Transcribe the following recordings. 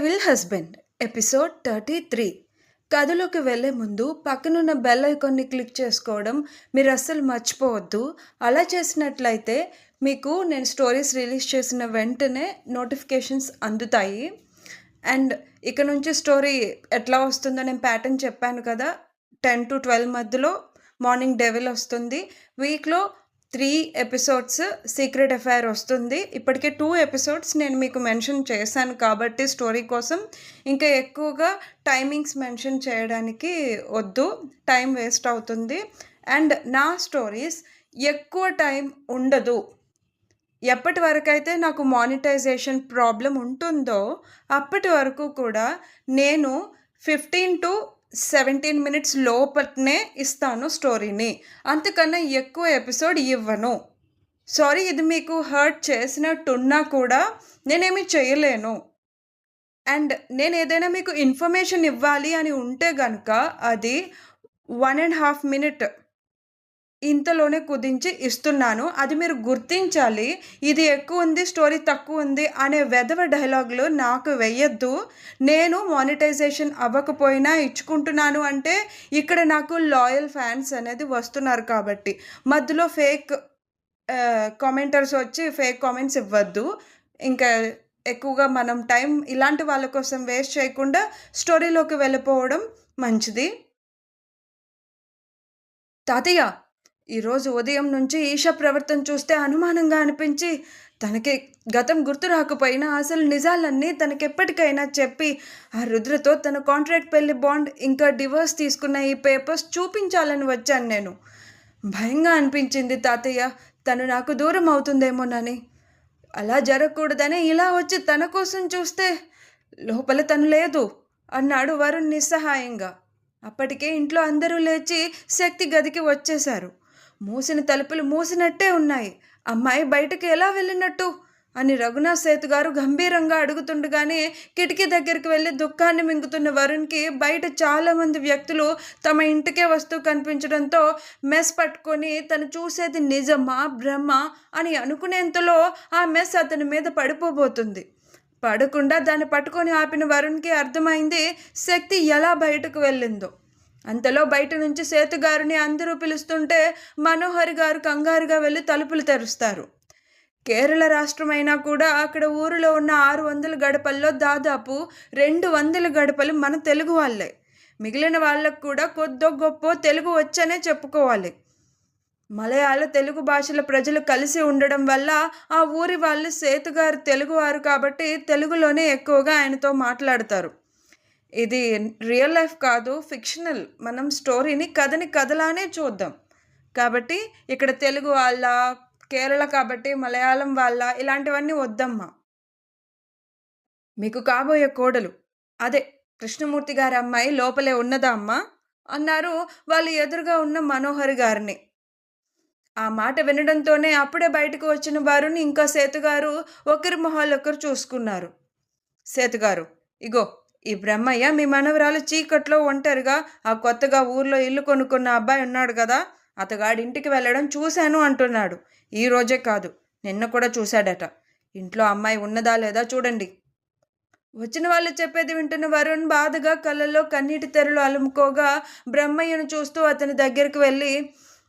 Will husband episode 33. కథలోకి వెళ్ళే ముందు పక్కనున్న బెల్ ఐకాన్ని క్లిక్ చేసుకోవడం మీరు అస్సలు మర్చిపోవద్దు. అలా చేసినట్లయితే మీకు నేను స్టోరీస్ రిలీజ్ చేసిన వెంటనే నోటిఫికేషన్స్ అందుతాయి. అండ్ ఇక నుంచి స్టోరీ ఎట్లా వస్తుందో నేను ప్యాటర్న్ చెప్పాను కదా, 10 to 12 మధ్యలో మార్నింగ్ డెవిల్ వస్తుంది. వీక్లో 3 ఎపిసోడ్స్ సీక్రెట్ అఫైర్ వస్తుంది. ఇప్పటికే 2 ఎపిసోడ్స్ నేను మీకు మెన్షన్ చేశాను కాబట్టి స్టోరీ కోసం ఇంకా ఎక్కువగా టైమింగ్స్ మెన్షన్ చేయడానికి వద్దు, టైం వేస్ట్ అవుతుంది. అండ్ నా స్టోరీస్ ఎక్కువ టైం ఉండదు. ఎప్పటి వరకు అయితే నాకు మానిటైజేషన్ ప్రాబ్లం ఉంటుందో అప్పటి వరకు కూడా నేను 15 to 17 మినిట్స్ లోపలనే ఇస్తాను స్టోరీని, అంతకన్నా ఎక్కువ ఎపిసోడ్ ఇవ్వను. సారీ, ఇది మీకు హర్ట్ చేసినట్టున్నా కూడా నేనేమి చేయలేను. అండ్ నేను ఏదైనా మీకు ఇన్ఫర్మేషన్ ఇవ్వాలి అని ఉంటే కనుక అది 1.5 minute ఇంతలోనే కుదించి ఇస్తున్నాను. అది మీరు గుర్తించాలి. ఇది ఎక్కువ ఉంది, స్టోరీ తక్కువ ఉంది అనే వెధవ డైలాగులు నాకు వెయ్యొద్దు. నేను మానిటైజేషన్ అవ్వకపోయినా ఇచ్చుకుంటున్నాను అంటే ఇక్కడ నాకు లాయల్ ఫ్యాన్స్ అనేది వస్తున్నారు కాబట్టి. మధ్యలో ఫేక్ కామెంటర్స్ వచ్చి ఫేక్ కామెంట్స్ ఇవ్వద్దు. ఇంకా ఎక్కువగా మనం టైం ఇలాంటి వాళ్ళ కోసం వేస్ట్ చేయకుండా స్టోరీలోకి వెళ్ళిపోవడం మంచిది. తాతయ్య, ఈరోజు ఉదయం నుంచి ఈషా ప్రవర్తన చూస్తే అనుమానంగా అనిపించి తనకి గతం గుర్తు రాకపోయినా అసలు నిజాలన్నీ తనకెప్పటికైనా చెప్పి ఆ రుద్రతో తన కాంట్రాక్ట్ పెళ్లి బాండ్ ఇంకా డివోర్స్ తీసుకున్న ఈ పేపర్స్ చూపించాలని వచ్చాను. నేను భయంగా అనిపించింది తాతయ్య, తను నాకు దూరం అవుతుందేమోనని. అలా జరగకూడదని ఇలా వచ్చి తన కోసం చూస్తే లోపల తను లేదు అన్నాడు వరుణ్ నిస్సహాయంగా. అప్పటికే ఇంట్లో అందరూ లేచి శక్తి గదికి వచ్చేశారు. మూసిన తలుపులు మూసినట్టే ఉన్నాయి. అమ్మాయి బయటకు ఎలా వెళ్ళినట్టు అని రఘునాథ్ సేతు గారు గంభీరంగా అడుగుతుండగానే కిటికీ దగ్గరికి వెళ్ళి దుఃఖాన్ని మింగుతున్న వరుణ్కి బయట చాలామంది వ్యక్తులు తమ ఇంటికే వస్తూ కనిపించడంతో మెస్ పట్టుకొని తను చూసేది నిజమా భ్రమ అని అనుకునేంతలో ఆ మెస్ అతని మీద పడిపోబోతుంది. పడకుండా దాన్ని పట్టుకొని ఆపిన వరుణ్కి అర్థమైంది శక్తి ఎలా బయటకు వెళ్ళిందో. అంతలో బయట నుంచి సేతుగారిని అందరూ పిలుస్తుంటే మనోహర్ గారు కంగారుగా వెళ్ళి తలుపులు తెరుస్తారు. కేరళ రాష్ట్రమైనా కూడా అక్కడ ఊరిలో ఉన్న 600 గడపల్లో దాదాపు 200 గడపలు మన తెలుగు వాళ్ళే. మిగిలిన వాళ్ళకు కూడా కొద్దో గొప్ప తెలుగు వచ్చనే చెప్పుకోవాలి. మలయాళ తెలుగు భాషల ప్రజలు కలిసి ఉండడం వల్ల ఆ ఊరి వాళ్ళు సేతుగారు తెలుగువారు కాబట్టి తెలుగులోనే ఎక్కువగా ఆయనతో మాట్లాడతారు. ఇది రియల్ లైఫ్ కాదు, ఫిక్షనల్. మనం స్టోరీని కథలానే చూద్దాం కాబట్టి ఇక్కడ తెలుగు వాళ్ళ, కేరళ కాబట్టి మలయాళం వాళ్ళ, ఇలాంటివన్నీ వద్దమ్మా. మీకు కాబోయే కోడలు అదే కృష్ణమూర్తి గారి అమ్మాయి లోపలే ఉన్నదా అమ్మా అన్నారు వాళ్ళు ఎదురుగా ఉన్న మనోహర్ గారిని. ఆ మాట వినడంతోనే అప్పుడే బయటకు వచ్చిన వారుని ఇంకా సేతుగారు ఒకరి మొహాలొకరు చూసుకున్నారు. సేతుగారు, ఇగో ఈ బ్రహ్మయ్య మీ మనవరాలు చీకట్లో ఒంటరిగా ఆ కొత్తగా ఊర్లో ఇల్లు కొనుక్కున్న అబ్బాయి ఉన్నాడు కదా, అతగాడి ఇంటికి వెళ్ళడం చూశాను అంటున్నాడు. ఈ రోజే కాదు, నిన్న కూడా చూశాడట. ఇంట్లో అమ్మాయి ఉన్నదా లేదా చూడండి. వచ్చిన వాళ్ళు చెప్పేది వింటున్న వరుణ్ బాధగా కళ్ళల్లో కన్నీటి తెరలు అలుముకోగా బ్రహ్మయ్యను చూస్తూ అతని దగ్గరికి వెళ్ళి,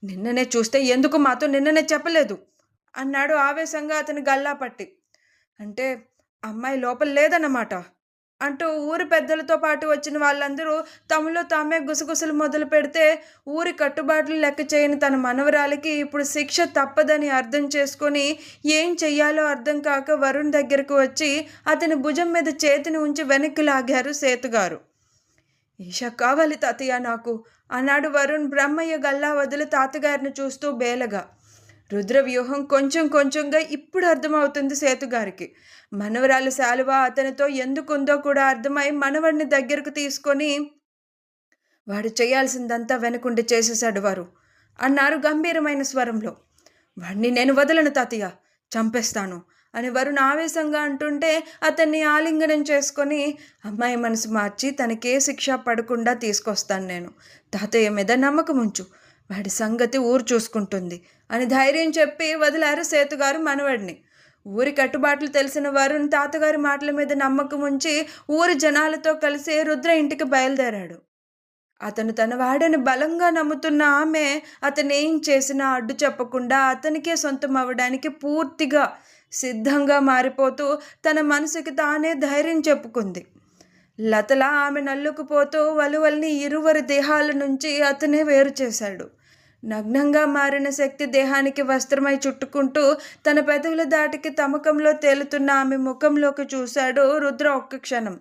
నిన్ననే చూస్తే ఎందుకు మాతో నిన్ననే చెప్పలేదు అన్నాడు ఆవేశంగా అతని గల్లా పట్టి. అంటే అమ్మాయి లోపల లేదన్నమాట అంటూ ఊరి పెద్దలతో పాటు వచ్చిన వాళ్ళందరూ తమలో తామే గుసగుసలు మొదలు పెడితే ఊరి కట్టుబాట్లు లెక్క చేయని తన మనవరాలికి ఇప్పుడు శిక్ష తప్పదని అర్థం చేసుకొని ఏం చెయ్యాలో అర్థం కాక వరుణ్ దగ్గరకు వచ్చి అతని భుజం మీద చేతిని ఉంచి వెనక్కి లాగారు సేతుగారు. ఈషా కావాలి తాతయ్య నాకు అన్నాడు వరుణ్ బ్రహ్మయ్య గల్లా వదిలి తాతగారిని చూస్తూ బేలగా. రుద్ర వ్యూహం కొంచెం కొంచెంగా ఇప్పుడు అర్థమవుతుంది సేతుగారికి. మనవరాలు శాలువ అతనితో ఎందుకుందో కూడా అర్థమై మనవడిని దగ్గరకు తీసుకొని, వాడు చేయాల్సిందంతా వెనకుండి చేసేశాడు వారు అన్నారు గంభీరమైన స్వరంలో. వాడిని నేను వదలను తాతయ్య, చంపేస్తాను అని వరుణ్ ఆవేశంగా అంటుంటే అతన్ని ఆలింగనం చేసుకొని, అమ్మాయి మనసు మార్చి తనకే శిక్ష పడకుండా తీసుకొస్తాను నేను. తాతయ్య మీద నమ్మకం ఉంచు, వాడి సంగతి ఊరు చూసుకుంటుంది అని ధైర్యం చెప్పి వదిలారు సేతుగారు మనవడిని. ఊరి కట్టుబాట్లు తెలిసిన వరుణ్ తాతగారి మాటల మీద నమ్మకం ఉంచి ఊరి జనాలతో కలిసి రుద్ర ఇంటికి బయలుదేరాడు. అతను తన వాడని బలంగా నమ్ముతున్న ఆమె అతనేం చేసినా అడ్డు చెప్పకుండా అతనికే సొంతం అవ్వడానికి పూర్తిగా సిద్ధంగా మారిపోతూ తన మనసుకి తానే ధైర్యం చెప్పుకుంది. లతలా ఆమె నల్లుకుపోతూ వలువల్ని ఇరువురి దేహాల నుంచి అతనే వేరు చేశాడు. నగ్నంగా మారిన శక్తి దేహానికి వస్త్రమై చుట్టుకుంటూ తన పెదవుల దాటికి తమకంలో తేలుతున్న ఆమె ముఖంలోకి చూశాడు రుద్ర ఒక్క క్షణం.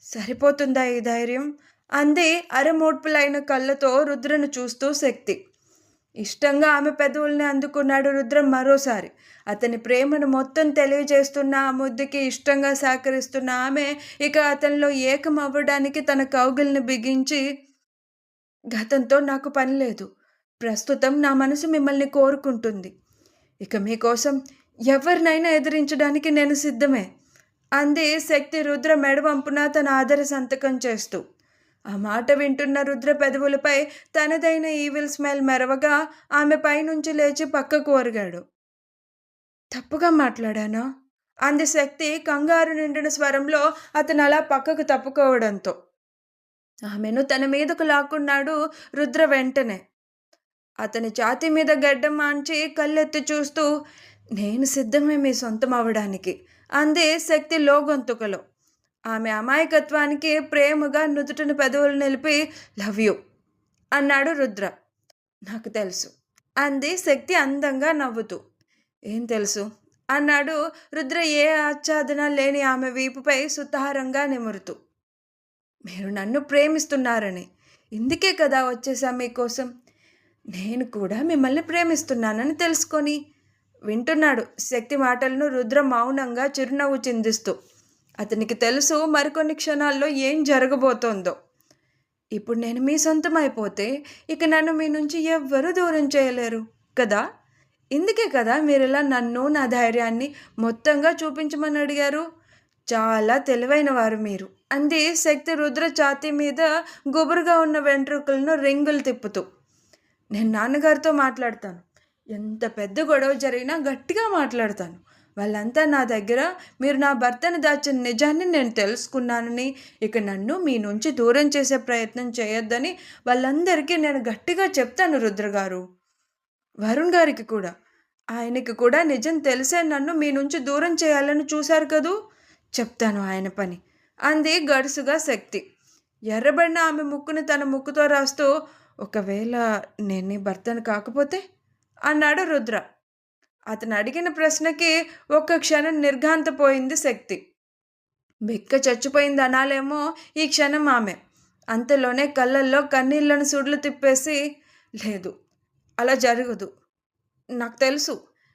సరిపోతుందా ఈ ధైర్యం? అంది అరమోడ్పులైన కళ్ళతో రుద్రను చూస్తూ శక్తి. ఇష్టంగా ఆమె పెదవుల్ని అందుకున్నాడు రుద్ర మరోసారి. అతని ప్రేమను మొత్తం తెలియజేస్తున్న ఆ ముద్దుకి ఇష్టంగా సహకరిస్తున్న ఆమె ఇక అతనిలో ఏకం అవ్వడానికి తన కౌగిల్ని బిగించి, గతంతో నాకు పని లేదు. ప్రస్తుతం నా మనసు మిమ్మల్ని కోరుకుంటుంది. ఇక మీకోసం ఎవరినైనా ఎదిరించడానికి నేను సిద్ధమే అంది శక్తి రుద్ర మెడవంపున తన ఆదర సంతకం చేస్తూ. ఆ మాట వింటున్న రుద్ర పెదవులపై తనదైన ఈవిల్ స్మైల్ మెరవగా ఆమె పైనుంచి లేచి పక్కకు ఒరిగాడు. తప్పుగా మాట్లాడానా? అంది శక్తి కంగారు నిండిన స్వరంలో అతను అలా పక్కకు తప్పుకోవడంతో. ఆమెను తన మీదకు లాక్కున్నాడు రుద్ర వెంటనే. అతని ఛాతీ మీద గడ్డం మాంచి కళ్ళెత్తి చూస్తూ, నేను సిద్ధమే మీ సొంతం అవడానికి అంది శక్తి లోగొంతుకలో. ఆమె అమాయకత్వానికి ప్రేమగా నుదుటిన పెదవులు నిలిపి, లవ్ యూ అన్నాడు రుద్ర. నాకు తెలుసు అంది శక్తి అందంగా నవ్వుతూ. ఏం తెలుసు అన్నాడు రుద్ర ఏ ఆచ్ఛాదన లేని ఆమె వీపుపై సుతారంగా నిమురుతూ. మీరు నన్ను ప్రేమిస్తున్నారని. ఇందుకే కదా వచ్చేసా మీకోసం. నేను కూడా మిమ్మల్ని ప్రేమిస్తున్నానని తెలుసుకొని. వింటున్నాడు శక్తి మాటలను రుద్ర మౌనంగా చిరునవ్వు చిందిస్తూ. అతనికి తెలుసు మరికొన్ని క్షణాల్లో ఏం జరగబోతోందో. ఇప్పుడు నేను మీ సొంతం అయిపోతే ఇక నన్ను మీ నుంచి ఎవ్వరూ దూరం చేయలేరు కదా. ఇందుకే కదా మీరు ఇలా నన్ను నా ధైర్యాన్ని మొత్తంగా చూపించమని అడిగారు. చాలా తెలివైన వారు మీరు అంది శక్తి రుద్ర ఛాతీ మీద గుబురుగా ఉన్న వెంట్రుకలను రింగులు తిప్పుతూ. నేను నాన్నగారితో మాట్లాడతాను. ఎంత పెద్ద గొడవ జరిగినా గట్టిగా మాట్లాడతాను. వాళ్ళంతా నా దగ్గర మీరు నా భర్తను దాచిన నిజాన్ని నేను తెలుసుకున్నానని, ఇక నన్ను మీ నుంచి దూరం చేసే ప్రయత్నం చేయొద్దని వాళ్ళందరికీ నేను గట్టిగా చెప్తాను రుద్రగారు. వరుణ్ గారికి కూడా. ఆయనకి కూడా నిజం తెలిసే నన్ను మీ నుంచి దూరం చేయాలని చూశారు కదూ. చెప్తాను ఆయన పని అంది గడుసుగా శక్తి. ఎర్రబడిన ఆమె ముక్కుని తన ముక్కుతో రాస్తూ, ఒకవేళ నేను నీ భర్తను కాకపోతే అన్నాడు రుద్ర. అతను అడిగిన ప్రశ్నకి ఒక్క క్షణం నిర్ఘాంతపోయింది శక్తి. బిక్క చచ్చిపోయింది అనాలేమో ఈ క్షణం ఆమె. అంతలోనే కళ్ళల్లో కన్నీళ్లను సుడులు తిప్పేసి, లేదు అలా జరగదు. నాకు తెలుసు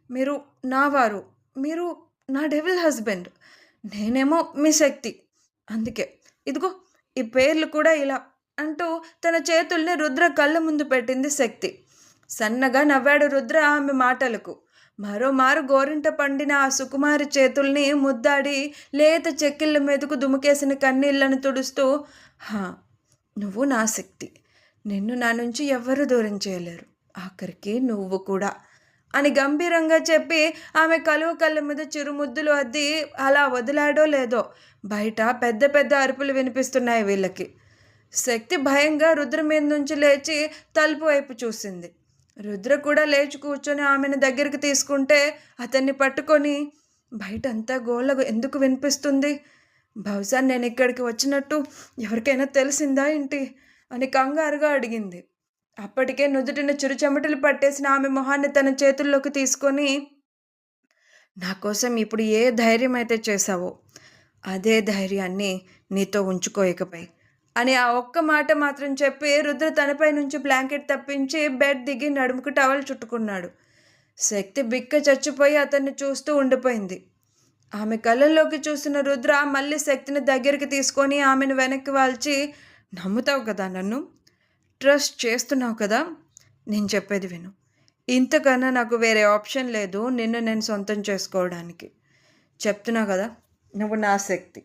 మీరు నా వారు. మీరు నా డెవిల్ హస్బెండ్. నేనేమో మీ శక్తి. అందుకే ఇదిగో ఈ పేర్లు కూడా ఇలా అంటూ తన చేతుల్ని రుద్ర కళ్ళ ముందు పెట్టింది శక్తి. సన్నగా నవ్వాడు రుద్ర ఆమె మాటలకు. మరోమారు గోరింట పండిన ఆ సుకుమారి చేతుల్ని ముద్దాడి లేత చెక్కిళ్ళ మీదకు దుముకేసిన కన్నీళ్లను తుడుస్తూ, హా, నువ్వు నా శక్తి. నిన్ను నా నుంచి ఎవ్వరూ దూరం చేయలేరు, ఆఖరికి నువ్వు కూడా అని గంభీరంగా చెప్పి ఆమె కలువ కళ్ళ మీద చిరుముద్దులు అద్ది అలా వదిలాడో లేదో బయట పెద్ద పెద్ద అరుపులు వినిపిస్తున్నాయి వీళ్ళకి. శక్తి భయంగా రుద్ర మీద నుంచి లేచి తలుపు వైపు చూసింది. రుద్ర కూడా లేచి కూర్చొని ఆమెను దగ్గరికి తీసుకుంటే అతన్ని పట్టుకొని, బయటంతా గోళ్ళ ఎందుకు వినిపిస్తుంది? బహుశా నేను ఇక్కడికి వచ్చినట్టు ఎవరికైనా తెలిసిందా ఏంటి అని కంగారుగా అడిగింది. అప్పటికే నుదుటిన చిరుచెమటలు పట్టేసిన ఆమె మొహాన్ని తన చేతుల్లోకి తీసుకొని, నా కోసం ఇప్పుడు ఏ ధైర్యం అయితే చేశావో అదే ధైర్యాన్ని నీతో ఉంచుకోయకపై అని ఆ ఒక్క మాట మాత్రం చెప్పి రుద్ర తనపై నుంచి బ్లాంకెట్ తప్పించి బెడ్ దిగి నడుముకు టవల్ చుట్టుకున్నాడు. శక్తి బిక్క చచ్చిపోయి అతన్ని చూస్తూ ఉండిపోయింది. ఆమె కళ్ళల్లోకి చూసిన రుద్ర మళ్ళీ శక్తిని దగ్గరికి తీసుకొని ఆమెను వెనక్కి వాల్చి, నమ్ముతావు కదా నన్ను? ట్రస్ట్ చేస్తున్నావు కదా? నేను చెప్పేది విను. ఇంతకన్నా నాకు వేరే ఆప్షన్ లేదు నిన్ను నేను సొంతం చేసుకోవడానికి. చెప్తున్నా కదా, నువ్వు నా శక్తి.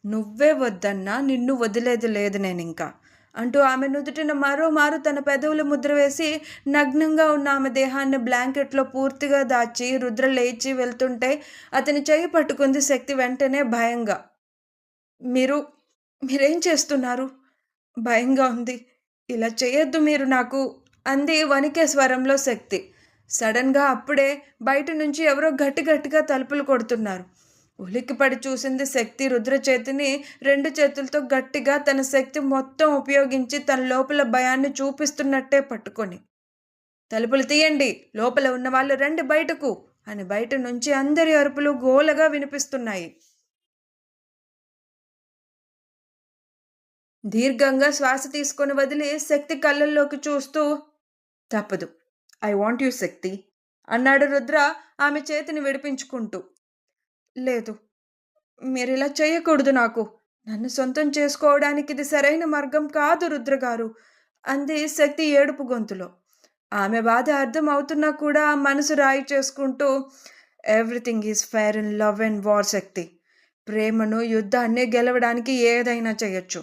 నువ్వే వద్దన్నా నిన్ను వదిలేది లేదు నేను ఇంకా అంటూ ఆమె నుదుటిన మరోమారు తన పెదవులు ముద్ర వేసి నగ్నంగా ఉన్న ఆమె దేహాన్ని బ్లాంకెట్లో పూర్తిగా దాచి రుద్ర లేచి వెళ్తుంటే అతని చెయ్యి పట్టుకుంది శక్తి వెంటనే భయంగా. మీరు మీరేం చేస్తున్నారు? భయంగా ఉంది. ఇలా చేయొద్దు మీరు నాకు అంది వణికే స్వరంలో శక్తి. సడన్‌గా అప్పుడే బయట నుంచి ఎవరో గట్టిగా తలుపులు కొడుతున్నారు. ఉలిక్కిపడి చూసింది శక్తి రుద్ర చేతిని 2 చేతులతో గట్టిగా తన శక్తి మొత్తం ఉపయోగించి తన లోపల భయాన్ని చూపిస్తున్నట్టే పట్టుకొని. "తలుపులు తీయండి! లోపల ఉన్నవాళ్ళు రండి బయటకు" అని బయట నుంచి అందరి అరుపులు గోలగా వినిపిస్తున్నాయి. దీర్ఘంగా శ్వాస తీసుకొని వదిలి శక్తి కళ్ళల్లోకి చూస్తూ, "తప్పదు. ఐ వాంట్ యూ శక్తి" అన్నాడు రుద్ర ఆమె చేతిని విడిపించుకుంటూ. "లేదు. మీరిలా చేయకూడదు నాకు. నన్ను సొంతం చేసుకోవడానికి ఇది సరైన మార్గం కాదు రుద్రగారు" అంది శక్తి ఏడుపు గొంతులో. ఆమె బాధ అర్థం అవుతున్నా కూడా మనసు రాయి చేసుకుంటూ, "everything is fair in love and war శక్తి. ప్రేమను, యుద్ధాన్ని గెలవడానికి ఏదైనా చేయొచ్చు.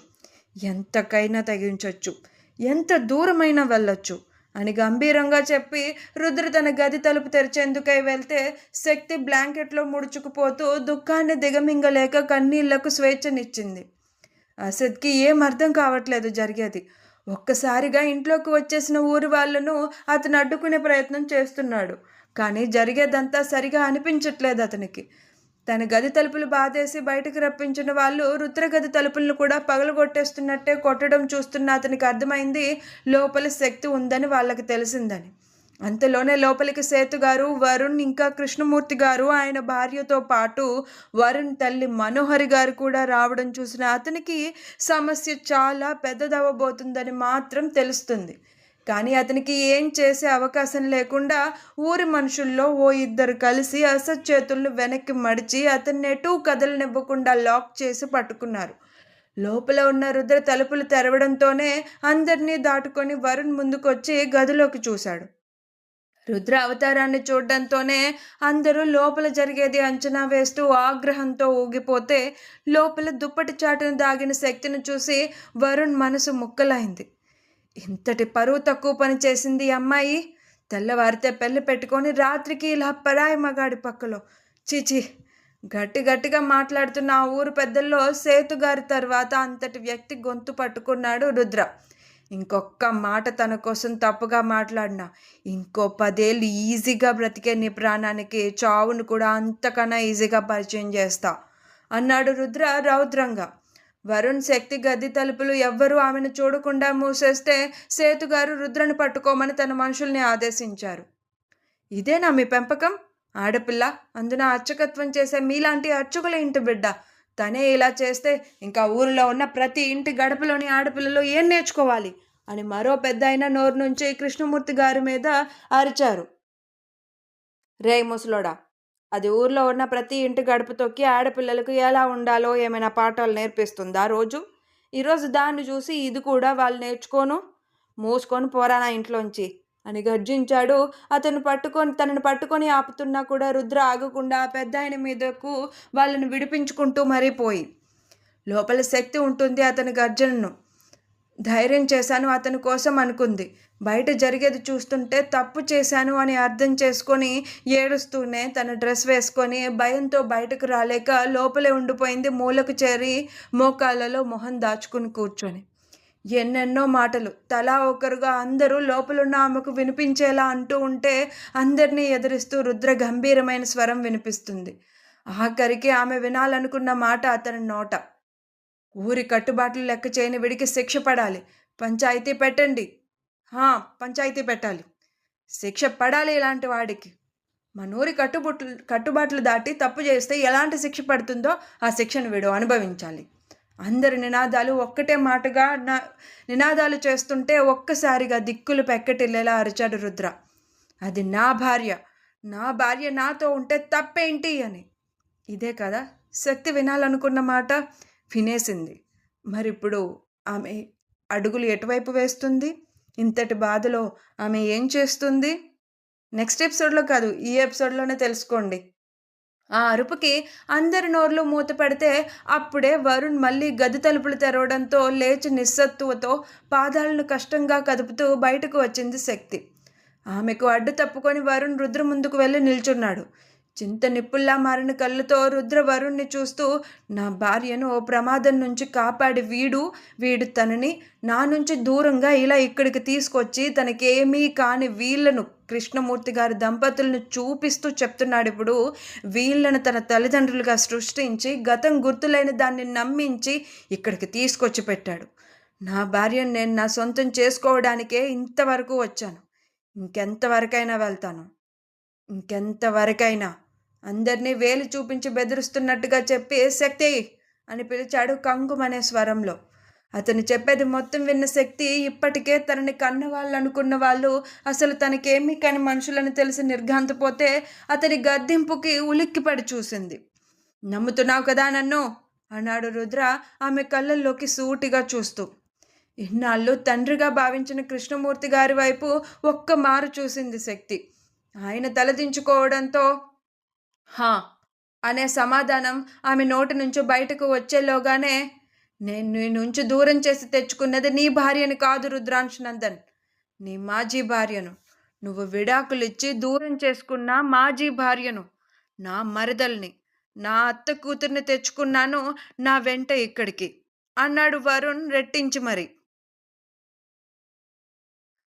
ఎంతకైనా తెగించొచ్చు. ఎంత దూరమైనా వెళ్ళొచ్చు" అని గంభీరంగా చెప్పి రుద్ర తన గది తలుపు తెరిచేందుకై వెళ్తే శక్తి బ్లాంకెట్లో ముడుచుకుపోతూ దుఃఖాన్ని దిగమింగలేక కన్నీళ్లకు స్వేచ్ఛనిచ్చింది. అసద్కి ఏం అర్థం కావట్లేదు జరిగేది. ఒక్కసారిగా ఇంట్లోకి వచ్చేసిన ఊరి వాళ్ళను అతను అడ్డుకునే ప్రయత్నం చేస్తున్నాడు. కానీ జరిగేదంతా సరిగా అనిపించట్లేదు అతనికి. తన గది తలుపులు బాధేసి బయటకు రప్పించిన వాళ్ళు రుద్ర గది తలుపులను కూడా పగలగొట్టేస్తున్నట్టే కొట్టడం చూస్తున్న అతనికి అర్థమైంది లోపల శక్తి ఉందని వాళ్ళకి తెలిసిందని. అంతలోనే లోపలికి సేతు గారు, వరుణ్, ఇంకా కృష్ణమూర్తి గారు, ఆయన భార్యతో పాటు వరుణ్ తల్లి మనోహరి గారు కూడా రావడం చూసిన అతనికి సమస్య చాలా పెద్దదవ్వబోతుందని మాత్రం తెలుస్తుంది. కానీ అతనికి ఏం చేసే అవకాశం లేకుండా ఊరి మనుషుల్లో ఓ 2 కలిసి అసద్ చేతులను వెనక్కి మడిచి అతన్ని ఎటూ కదలనివ్వకుండా లాక్ చేసి పట్టుకున్నారు. లోపల ఉన్న రుద్ర తలుపులు తెరవడంతోనే అందరినీ దాటుకొని వరుణ్ ముందుకొచ్చి గదిలోకి చూశాడు. రుద్ర అవతారాన్ని చూడ్డంతోనే అందరూ లోపల జరిగేది అంచనా వేస్తూ ఆగ్రహంతో ఊగిపోతే లోపల దుప్పటి చాటును దాగిన శక్తిని చూసి వరుణ్ మనసు ముక్కలైంది. ఇంతటి పరువు తక్కువ పని చేసింది ఈ అమ్మాయి. తెల్లవారితే పెళ్లి పెట్టుకొని రాత్రికి ఇలా పరాయి మగాడి పక్కలో. చీచి! గట్టిగా మాట్లాడుతున్న ఆ ఊరు పెద్దల్లో సేతుగారి తర్వాత అంతటి వ్యక్తి గొంతు పట్టుకున్నాడు రుద్ర. ఇంకొక్క మాట తన కోసం తప్పుగా మాట్లాడినా ఇంకో 10 ఏళ్ళు ఈజీగా బ్రతికే నీ ప్రాణానికి చావును కూడా అంతకన్నా ఈజీగా పరిచయం చేస్తా అన్నాడు రుద్ర రౌద్రంగా. వరుణ్ శక్తి గది తలుపులు ఎవ్వరూ ఆమెను చూడకుండా మూసేస్తే సేతుగారు రుద్రను పట్టుకోమని తన మనుషుల్ని ఆదేశించారు. "ఇదేనా మీ పెంపకం? ఆడపిల్ల, అందున అర్చకత్వం చేసే మీలాంటి అర్చకుల ఇంటి బిడ్డ. తనే ఇలా చేస్తే ఇంకా ఊరిలో ఉన్న ప్రతి ఇంటి గడపలోని ఆడపిల్లలు ఏం నేర్చుకోవాలి" అని మరో పెద్దాయన నోరు నుంచి కృష్ణమూర్తి గారి మీద అరిచారు. "రేయ్ ముసలోడా, అది ఊర్లో ఉన్న ప్రతి ఇంటి గడప తొక్కి ఆడపిల్లలకు ఎలా ఉండాలో ఏమైనా పాఠాలు నేర్పిస్తుందా రోజు? ఈరోజు దాన్ని చూసి ఇది కూడా వాళ్ళు నేర్చుకోను? మూసుకొని పోరా నా ఇంట్లోంచి" అని గర్జించాడు. తనను పట్టుకొని ఆపుతున్నా కూడా రుద్ర ఆగకుండా పెద్దాయన మీదకు వాళ్ళని విడిపించుకుంటూ మరీ పోయి. లోపల శక్తి ఉంటుంది అతని గర్జనను ధైర్యం చేశాను అతని కోసం అనుకుంది. బయట జరిగేది చూస్తుంటే తప్పు చేశాను అని అర్థం చేసుకొని ఏడుస్తూనే తన డ్రెస్ వేసుకొని భయంతో బయటకు రాలేక లోపలే ఉండిపోయింది మూలకు చేరి మోకాళ్ళలో మొహం దాచుకుని కూర్చొని. ఎన్నెన్నో మాటలు తలా ఒకరుగా అందరూ లోపలున్న ఆమెకు వినిపించేలా అంటూ ఉంటే అందరినీ ఎదిరిస్తూ రుద్ర గంభీరమైన స్వరం వినిపిస్తుంది. ఆఖరికి ఆమె వినాలనుకున్న మాట అతని నోట. "ఊరి కట్టుబాట్లు లెక్క చేయని వీడికి శిక్ష పడాలి. పంచాయతీ పెట్టండి. పంచాయతీ పెట్టాలి. శిక్ష పడాలి ఇలాంటి వాడికి. మనూరి కట్టుబాట్లు దాటి తప్పు చేస్తే ఎలాంటి శిక్ష పడుతుందో ఆ శిక్షను వీడు అనుభవించాలి." అందరి నినాదాలు ఒక్కటే మాటగా నినాదాలు చేస్తుంటే ఒక్కసారిగా దిక్కులు పెక్కటిల్లేలా అరిచాడు రుద్ర. "అది నా భార్య. నా భార్య నాతో ఉంటే తప్పేంటి" అని. ఇదే కదా శక్తి వినాలనుకున్న మాట. వినేసింది. మరిప్పుడు ఆమె అడుగులు ఎటువైపు వేస్తుంది? ఇంతటి బాధలో ఆమె ఏం చేస్తుంది? నెక్స్ట్ ఎపిసోడ్లో కాదు, ఈ ఎపిసోడ్లోనే తెలుసుకోండి. ఆ అరుపుకి అందరి నోర్లు మూతపడితే అప్పుడే వరుణ్ మళ్ళీ గది తలుపులు తెరవడంతో లేచి నిస్సత్తువతో పాదాలను కష్టంగా కదుపుతూ బయటకు వచ్చింది శక్తి. ఆమెకు అడ్డు తప్పుకొని వరుణ్ రుద్ర ముందుకు వెళ్ళి నిల్చున్నాడు. చింత నిప్పుల్లా మారిన కళ్ళతో రుద్ర వరుణ్ణి చూస్తూ, నా భార్యను ఓ ప్రమాదం నుంచి కాపాడి వీడు తనని నా నుంచి దూరంగా ఇలా ఇక్కడికి తీసుకొచ్చి తనకేమీ కాని వీళ్ళను కృష్ణమూర్తి గారి దంపతులను చూపిస్తూ చెప్తున్నాడు. ఇప్పుడు వీళ్ళను తన తల్లిదండ్రులుగా సృష్టించి గతం గుర్తులైన దాన్ని నమ్మించి ఇక్కడికి తీసుకొచ్చి పెట్టాడు. నా భార్యను నేను నా సొంతం చేసుకోవడానికే ఇంతవరకు వచ్చాను. ఇంకెంతవరకైనా వెళ్తాను. ఇంకెంతవరకైనా అందరినీ వేలు చూపించి బెదిరిస్తున్నట్టుగా చెప్పి శక్తి అని పిలిచాడు కంగుమనే స్వరంలో. అతను చెప్పేది మొత్తం విన్న శక్తి ఇప్పటికే తనని కన్నవాళ్ళు అనుకున్న వాళ్ళు అసలు తనకేమీ కాని మనుషులని తెలిసి నిర్ఘాంతపోతే అతని గద్దింపుకి ఉలిక్కిపడి చూసింది. నమ్ముతున్నావు కదా నన్ను అన్నాడు రుద్ర ఆమె కళ్ళల్లోకి సూటిగా చూస్తూ. ఇన్నాళ్ళు తండ్రిగా భావించిన కృష్ణమూర్తి గారి వైపు ఒక్క మారు చూసింది శక్తి. ఆయన తలదించుకోవడంతో హా అనే సమాధానం ఆమె నోటి నుంచి బయటకు వచ్చేలోగానే, నేను నీ నుంచి దూరం చేసి తెచ్చుకున్నది నీ భార్యని కాదు రుద్రాంశ్ నందన్, నీ మాజీ భార్యను. నువ్వు విడాకులిచ్చి దూరం చేసుకున్న మాజీ భార్యను, నా మరదల్ని, నా అత్త కూతుర్ని తెచ్చుకున్నాను నా వెంట ఇక్కడికి అన్నాడు వరుణ్ రెట్టించి మరి.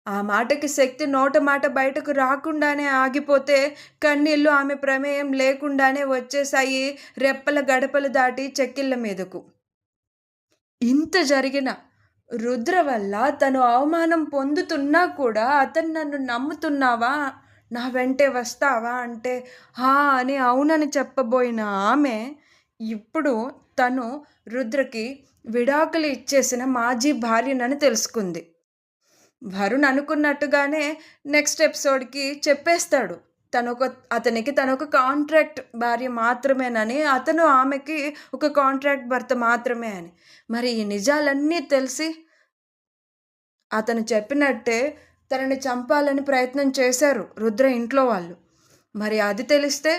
ఆ మాటకి శక్తి నోట మాట బయటకు రాకుండానే ఆగిపోతే కన్నీళ్లు ఆమె ప్రమేయం లేకుండానే వచ్చేశాయి రెప్పల గడపలు దాటి చెక్కిళ్ళ మీదకు. ఇంత జరిగిన రుద్ర వల్ల తను అవమానం పొందుతున్నా కూడా అతను నన్ను నమ్ముతున్నావా, నా వెంటే వస్తావా అంటే హా అని అవునని చెప్పబోయిన ఆమె ఇప్పుడు తను రుద్రకి విడాకులు ఇచ్చేసిన మాజీ భార్యనని తెలుసుకుంది. వరుణ్ అనుకున్నట్టుగానే నెక్స్ట్ ఎపిసోడ్కి చెప్పేస్తాడు అతనికి తనొక కాంట్రాక్ట్ భార్య మాత్రమేనని, అతను ఆమెకి ఒక కాంట్రాక్ట్ భర్త మాత్రమే అని. మరి ఈ నిజాలన్నీ తెలిసి అతను చెప్పినట్టే తనని చంపాలని ప్రయత్నం చేశారు రుద్ర ఇంట్లో వాళ్ళు. మరి అది తెలిస్తే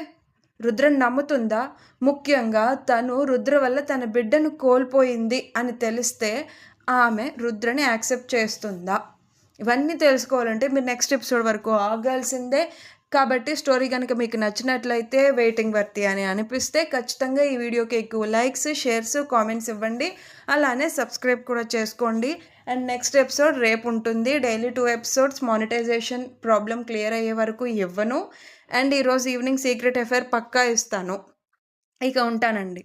రుద్రని నమ్ముతుందా? ముఖ్యంగా తను రుద్ర వల్ల తన బిడ్డను కోల్పోయింది అని తెలిస్తే ఆమె రుద్రని యాక్సెప్ట్ చేస్తుందా? ఇవన్నీ తెలుసుకోవాలంటే మీరు నెక్స్ట్ ఎపిసోడ్ వరకు ఆగాల్సిందే. కాబట్టి స్టోరీ కనుక మీకు నచ్చినట్లయితే వెయిటింగ్ వర్తి అని అనిపిస్తే ఖచ్చితంగా ఈ వీడియోకి ఎక్కువ లైక్స్, షేర్స్, కామెంట్స్ ఇవ్వండి. అలానే సబ్స్క్రైబ్ కూడా చేసుకోండి. అండ్ నెక్స్ట్ ఎపిసోడ్ రేపు ఉంటుంది. Daily 2 episodes monetization problem clear అయ్యే వరకు ఇవ్వను. అండ్ ఈరోజు ఈవినింగ్ సీక్రెట్ అఫైర్ పక్కా ఇస్తాను. ఇక ఉంటానండి.